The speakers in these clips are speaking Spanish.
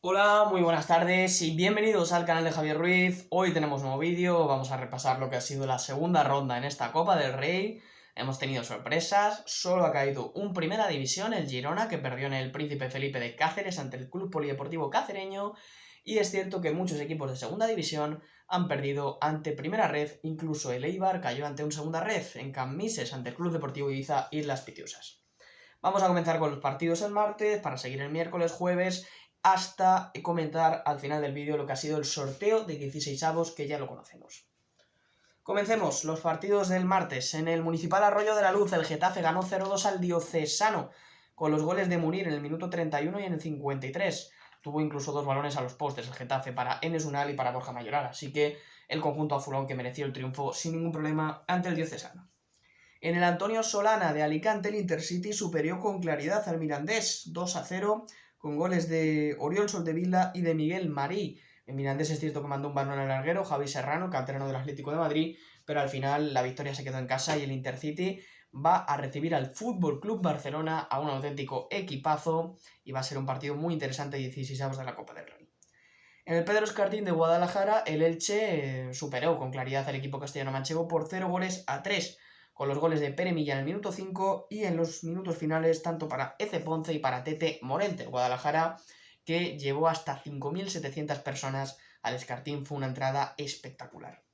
Hola, muy buenas tardes y bienvenidos al canal de Javier Ruiz. Hoy tenemos nuevo vídeo, vamos a repasar lo que ha sido la segunda ronda en esta Copa del Rey. Hemos tenido sorpresas, solo ha caído un Primera División, el Girona, que perdió en el Príncipe Felipe de Cáceres ante el Club Polideportivo Cacereño. Y es cierto que muchos equipos de Segunda División han perdido ante Primera Ref, incluso el Eibar cayó ante un Segunda Ref en Cammises ante el Club Deportivo Ibiza Islas Pitiusas. Vamos a comenzar con los partidos el martes, para seguir el miércoles, jueves, hasta comentar al final del vídeo lo que ha sido el sorteo de 16avos, que ya lo conocemos. Comencemos los partidos del martes. En el Municipal Arroyo de la Luz, el Getafe ganó 0-2 al Diocesano, con los goles de Munir en el minuto 31 y en el 53. Tuvo incluso dos balones a los postes el Getafe para Enes Unal y para Borja Mayoral, así que el conjunto azulón que mereció el triunfo sin ningún problema ante el Diocesano. En el Antonio Solana de Alicante, el Intercity superó con claridad al Mirandés 2-0 con goles de Oriol Soldevila y de Miguel Marí. El Mirandés es cierto que mandó un balón al larguero, Javi Serrano, canterano del Atlético de Madrid, pero al final la victoria se quedó en casa y el Intercity va a recibir al FC Barcelona, a un auténtico equipazo, y va a ser un partido muy interesante, 16avos de la Copa del Rey. En el Pedro Escartín de Guadalajara, el Elche superó con claridad al equipo castellano-manchego por 0-3, con los goles de Pere Milla en el minuto 5 y en los minutos finales tanto para Eze Ponce y para Tete Morente. Guadalajara, que llevó hasta 5.700 personas al Escartín, fue una entrada espectacular.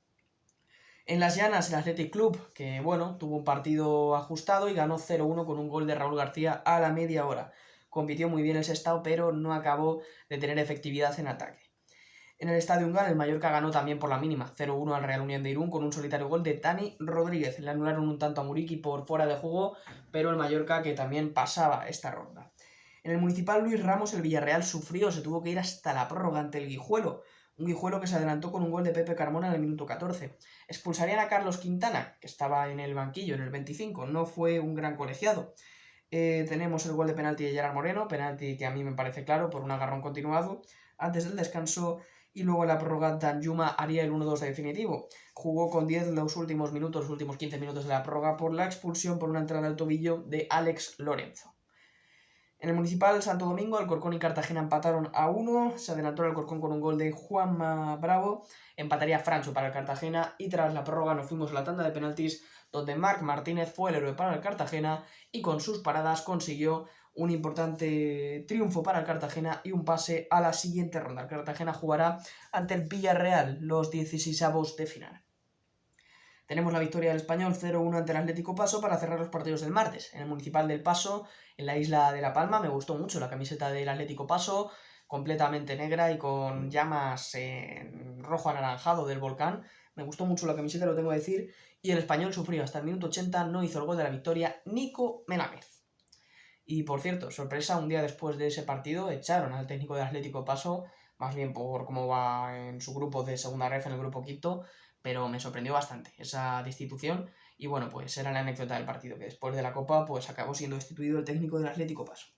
En las Llanas, el Athletic Club, que bueno, tuvo un partido ajustado y ganó 0-1 con un gol de Raúl García a la media hora. Compitió muy bien el Sestao, pero no acabó de tener efectividad en ataque. En el Estadio Ungán, el Mallorca ganó también por la mínima, 0-1 al Real Unión de Irún con un solitario gol de Dani Rodríguez. Le anularon un tanto a Muriqui por fuera de juego, pero el Mallorca que también pasaba esta ronda. En el Municipal Luis Ramos, el Villarreal sufrió, se tuvo que ir hasta la prórroga ante el Guijuelo. Un Guijuelo que se adelantó con un gol de Pepe Carmona en el minuto 14. Expulsarían a Carlos Quintana, que estaba en el banquillo en el 25, no fue un gran colegiado. Tenemos el gol de penalti de Gerard Moreno, penalti que a mí me parece claro por un agarrón continuado antes del descanso, y luego en la prórroga Danjuma haría el 1-2 de definitivo. Jugó con 10 los últimos minutos, los últimos 15 minutos de la prórroga por la expulsión por una entrada al tobillo de Alex Lorenzo. En el Municipal Santo Domingo, Alcorcón y Cartagena empataron a 1, se adelantó el Alcorcón con un gol de Juanma Bravo, empataría Francho para el Cartagena y tras la prórroga nos fuimos a la tanda de penaltis donde Marc Martínez fue el héroe para el Cartagena y con sus paradas consiguió un importante triunfo para el Cartagena y un pase a la siguiente ronda. El Cartagena jugará ante el Villarreal los 16avos de final. Tenemos la victoria del Español 0-1 ante el Atlético Paso para cerrar los partidos del martes. En el Municipal del Paso, en la isla de La Palma, me gustó mucho la camiseta del Atlético Paso, completamente negra y con llamas en rojo anaranjado del volcán. Me gustó mucho la camiseta, lo tengo que decir. Y el Español sufrió hasta el minuto 80, no hizo el gol de la victoria Nico Melámez. Y por cierto, sorpresa, un día después de ese partido echaron al técnico del Atlético Paso, más bien por cómo va en su grupo de segunda ref, en el grupo quinto, pero me sorprendió bastante esa destitución y bueno, pues era la anécdota del partido, que después de la Copa pues acabó siendo destituido el técnico del Atlético Paso.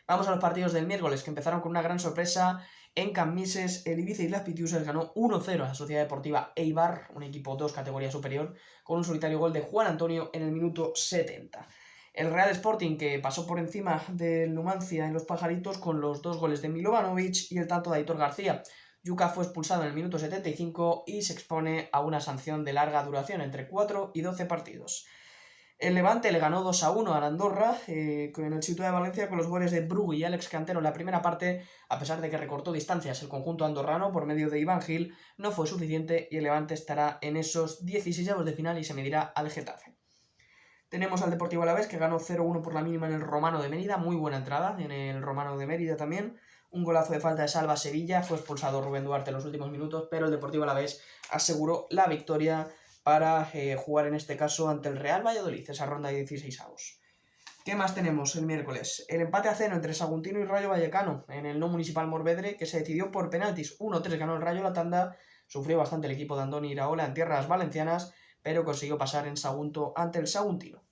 Vamos a los partidos del miércoles, que empezaron con una gran sorpresa. En Cammises, el Ibiza Islas Pitiusas ganó 1-0 a la Sociedad Deportiva Eibar, un equipo 2 categoría superior, con un solitario gol de Juan Antonio en el minuto 70. El Real Sporting, que pasó por encima del Numancia en los Pajaritos con los dos goles de Milovanovic y el tanto de Aitor García. Yuca fue expulsado en el minuto 75 y se expone a una sanción de larga duración, entre 4 y 12 partidos. El Levante le ganó 2-1 a Andorra en el sitio de Valencia con los goles de Brugui y Alex Cantero en la primera parte. A pesar de que recortó distancias el conjunto andorrano por medio de Iván Gil, no fue suficiente y el Levante estará en esos 16avos de final y se medirá al Getafe. Tenemos al Deportivo Alavés, que ganó 0-1 por la mínima en el Romano de Mérida, muy buena entrada en el Romano de Mérida también. Un golazo de falta de Salva a Sevilla, fue expulsado Rubén Duarte en los últimos minutos, pero el Deportivo Alavés aseguró la victoria para jugar en este caso ante el Real Valladolid, esa ronda de 16avos. ¿Qué más tenemos el miércoles? El empate a 0 entre Saguntino y Rayo Vallecano en el no municipal Morvedre, que se decidió por penaltis. 1-3 ganó el Rayo la tanda, sufrió bastante el equipo de Andoni Iraola en tierras valencianas, pero consiguió pasar en Sagunto ante el Saguntino.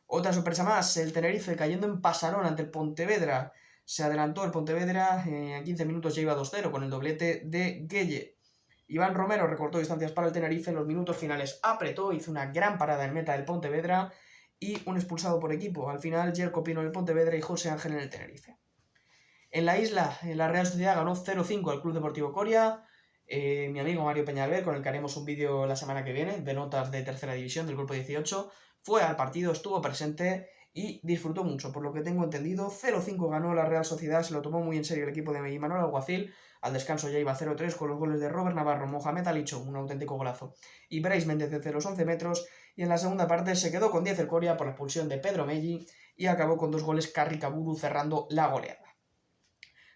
Otra sorpresa más, el Tenerife cayendo en Pasarón ante el Pontevedra. Se adelantó el Pontevedra, a 15 minutos ya iba 2-0 con el doblete de Gueye. Iván Romero recortó distancias para el Tenerife, en los minutos finales apretó, hizo una gran parada en meta del Pontevedra y un expulsado por equipo. Al final, Jerko Pino en el Pontevedra y José Ángel en el Tenerife. En la isla, la Real Sociedad ganó 0-5 al Club Deportivo Coria. Mi amigo Mario Peñalver, con el que haremos un vídeo la semana que viene de notas de tercera división del grupo 18, fue al partido, estuvo presente y disfrutó mucho. Por lo que tengo entendido, 0-5 ganó la Real Sociedad, se lo tomó muy en serio el equipo de Imanol Alguacil. Al descanso ya iba 0-3 con los goles de Robert Navarro, Mohamed Alicho, un auténtico golazo, y Brais Méndez desde los 11 metros. Y en la segunda parte se quedó con 10 el Coria por la expulsión de Pedro Melli y acabó con 2 goles Carri Caburu cerrando la goleada.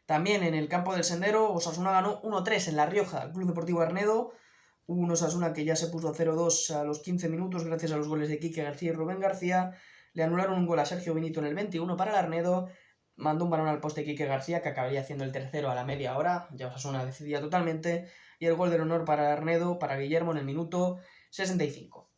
También en el campo del Sendero, Osasuna ganó 1-3 en La Rioja, el Club Deportivo Arnedo. Un Osasuna que ya se puso 0-2 a los 15 minutos gracias a los goles de Quique García y Rubén García. Le anularon un gol a Sergio Benito en el 21 para el Arnedo. Mandó un balón al poste Quique García, que acabaría haciendo el tercero a la media hora. Ya Osasuna decidía totalmente. Y el gol del honor para el Arnedo, para Guillermo, en el minuto 65.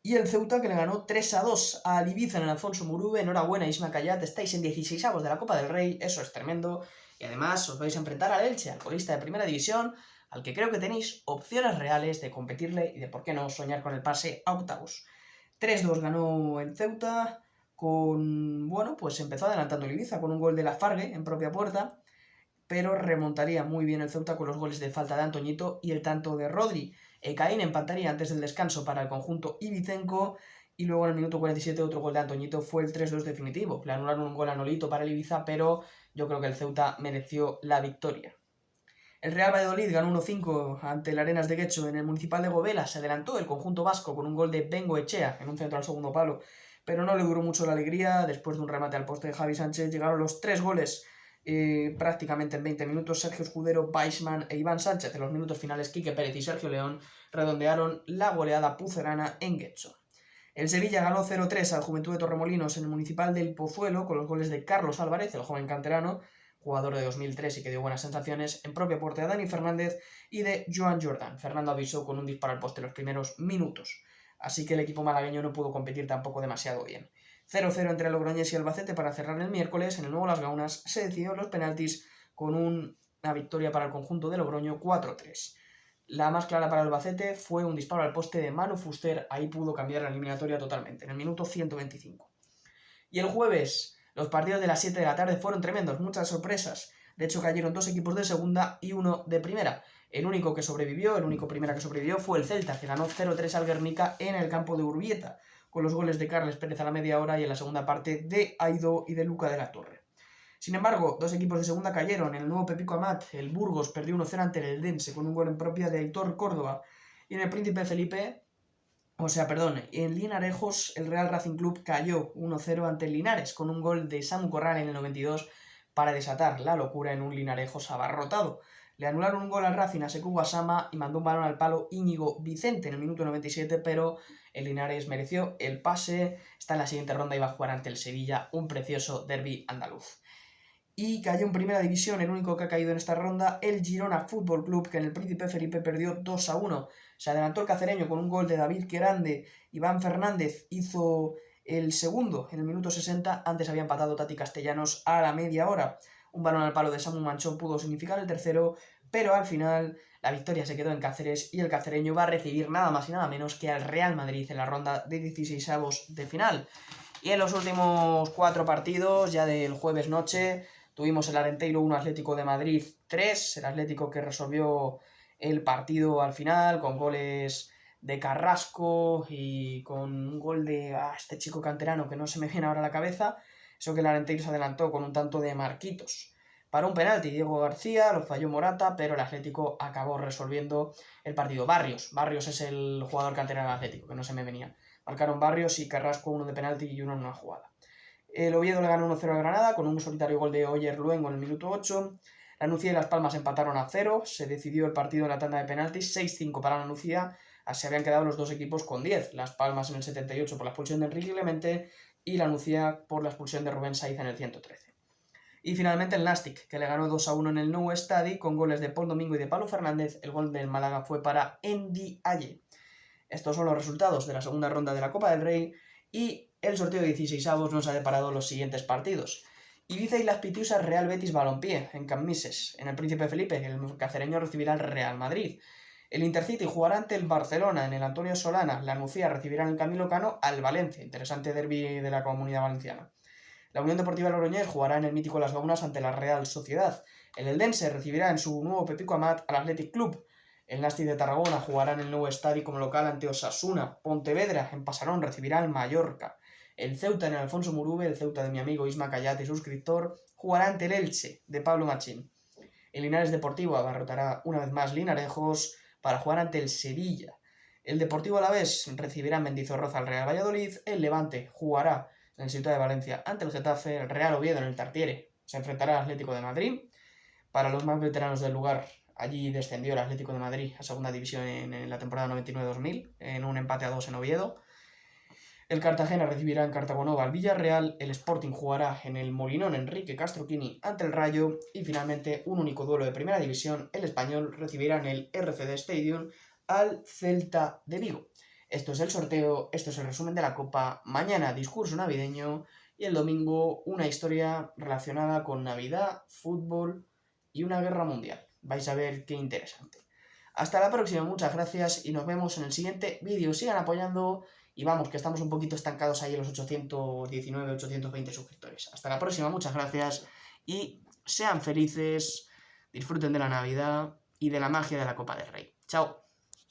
Y el Ceuta, que le ganó 3-2 al Ibiza en el Alfonso Murube. Enhorabuena, Isma Cayat, estáis en 16avos de la Copa del Rey, eso es tremendo. Y además os vais a enfrentar al Elche, al colista de Primera División, al que creo que tenéis opciones reales de competirle y de por qué no soñar con el pase a octavos. 3-2 ganó el Ceuta, bueno, pues empezó adelantando el Ibiza con un gol de Lafargue en propia puerta, pero remontaría muy bien el Ceuta con los goles de falta de Antoñito y el tanto de Rodri. Caín empataría antes del descanso para el conjunto ibicenco y luego en el minuto 47 otro gol de Antoñito fue el 3-2 definitivo. Le anularon un gol a Nolito para el Ibiza, pero yo creo que el Ceuta mereció la victoria. El Real Valladolid ganó 1-5 ante el Arenas de Guecho en el Municipal de Govela. Se adelantó el conjunto vasco con un gol de Bengoechea en un centro al segundo palo, pero no le duró mucho la alegría. Después de un remate al poste de Javi Sánchez llegaron los 3 goles prácticamente en 20 minutos. Sergio Escudero, Weissman e Iván Sánchez. En los minutos finales, Quique Pérez y Sergio León redondearon la goleada pucerana en Guecho. El Sevilla ganó 0-3 al Juventud de Torremolinos en el Municipal del Pozuelo con los goles de Carlos Álvarez, el joven canterano, jugador de 2003 y que dio buenas sensaciones, en propia puerta de Dani Fernández y de Joan Jordan. Fernando avisó con un disparo al poste en los primeros minutos. Así que el equipo malagueño no pudo competir tampoco demasiado bien. 0-0 entre Logroñés y Albacete para cerrar el miércoles. En el nuevo Las Gaunas se decidió los penaltis con una victoria para el conjunto de Logroño 4-3. La más clara para Albacete fue un disparo al poste de Manu Fuster, ahí pudo cambiar la eliminatoria totalmente, en el minuto 125. Y el jueves, los partidos de las 7 de la tarde fueron tremendos, muchas sorpresas. De hecho, cayeron 2 equipos de segunda y 1 de primera. El único primera que sobrevivió fue el Celta, que ganó 0-3 al Guernica en el campo de Urbieta, con los goles de Carles Pérez a la media hora y en la segunda parte de Aido y de Luca de la Torre. Sin embargo, 2 equipos de segunda cayeron. En el nuevo Pepico Amat, el Burgos perdió 1-0 ante el Eldense con un gol en propia de Aitor Córdoba. Y en el Príncipe Felipe, en Linarejos, el Real Racing Club cayó 1-0 ante el Linares con un gol de Samu Corral en el 92 para desatar la locura en un Linarejos abarrotado. Le anularon un gol al Racing a Sekou Gassama y mandó un balón al palo Íñigo Vicente en el minuto 97, pero el Linares mereció el pase. Está en la siguiente ronda y va a jugar ante el Sevilla, un precioso derbi andaluz. Y cayó en Primera División, el único que ha caído en esta ronda, el Girona Fútbol Club, que en el Príncipe Felipe perdió 2-1. Se adelantó el cacereño con un gol de David Querande. Iván Fernández hizo el segundo en el minuto 60. Antes había empatado Tati Castellanos a la media hora. Un balón al palo de Samu Manchón pudo significar el tercero, pero al final la victoria se quedó en Cáceres y el cacereño va a recibir nada más y nada menos que al Real Madrid en la ronda de 16avos de final. Y en los últimos 4 partidos, ya del jueves noche, tuvimos el Arenteiro 1, Atlético de Madrid 3, el Atlético que resolvió el partido al final con goles de Carrasco y con un gol de este chico canterano que no se me viene ahora a la cabeza. Eso que el Arenteiro se adelantó con un tanto de Marquitos. Para un penalti, Diego García, lo falló Morata, pero el Atlético acabó resolviendo el partido. Barrios es el jugador canterano del Atlético, que no se me venía. Marcaron Barrios y Carrasco, uno de penalti y uno en una jugada. El Oviedo le ganó 1-0 a Granada con un solitario gol de Oyer Luengo en el minuto 8. La Nucía y Las Palmas empataron a 0. Se decidió el partido en la tanda de penaltis, 6-5 para la Nucía. Se habían quedado los dos equipos con 10. Las Palmas en el 78 por la expulsión de Enrique Clemente y la Nucía por la expulsión de Rubén Saiz en el 113. Y finalmente el Nastic, que le ganó 2-1 en el Nou Estadi con goles de Paul Domingo y de Pablo Fernández. El gol del Málaga fue para Ndiaye. Estos son los resultados de la segunda ronda de la Copa del Rey y el sorteo de 16avos nos ha deparado los siguientes partidos. Ibiza y Las Pitiusas, Real Betis Balompié en Cammises. En el Príncipe Felipe, el cacereño recibirá al Real Madrid. El Intercity jugará ante el Barcelona en el Antonio Solana. La Nucía recibirá en el Camilo Cano al Valencia. Interesante derbi de la Comunidad Valenciana. La Unión Deportiva Logroñés jugará en el mítico Las Gaunas ante la Real Sociedad. El Eldense recibirá en su nuevo Pepico Amat al Athletic Club. El Nasti de Tarragona jugará en el nuevo estadio como local ante Osasuna. Pontevedra en Pasarón recibirá al Mallorca. El Ceuta en el Alfonso Murube, el Ceuta de mi amigo Isma Cayate, suscriptor, jugará ante el Elche de Pablo Machín. El Linares Deportivo abarrotará una vez más Linarejos para jugar ante el Sevilla. El Deportivo Alavés recibirá en Mendizorroza al Real Valladolid. El Levante jugará en el Ciutat de Valencia ante el Getafe. El Real Oviedo en el Tartiere se enfrentará al Atlético de Madrid. Para los más veteranos del lugar, allí descendió el Atlético de Madrid a segunda división en la temporada 99-2000 en un empate a 2 en Oviedo. El Cartagena recibirá en Cartagonova al Villarreal, el Sporting jugará en el Molinón Enrique Castroquini ante el Rayo y finalmente un único duelo de primera división, el Español recibirá en el RCD Stadium al Celta de Vigo. Esto es el sorteo, esto es el resumen de la Copa, mañana discurso navideño y el domingo una historia relacionada con Navidad, fútbol y una guerra mundial. Vais a ver qué interesante. Hasta la próxima, muchas gracias y nos vemos en el siguiente vídeo. Sigan apoyando. Y vamos, que estamos un poquito estancados ahí en los 819, 820 suscriptores. Hasta la próxima, muchas gracias y sean felices, disfruten de la Navidad y de la magia de la Copa del Rey. Chao.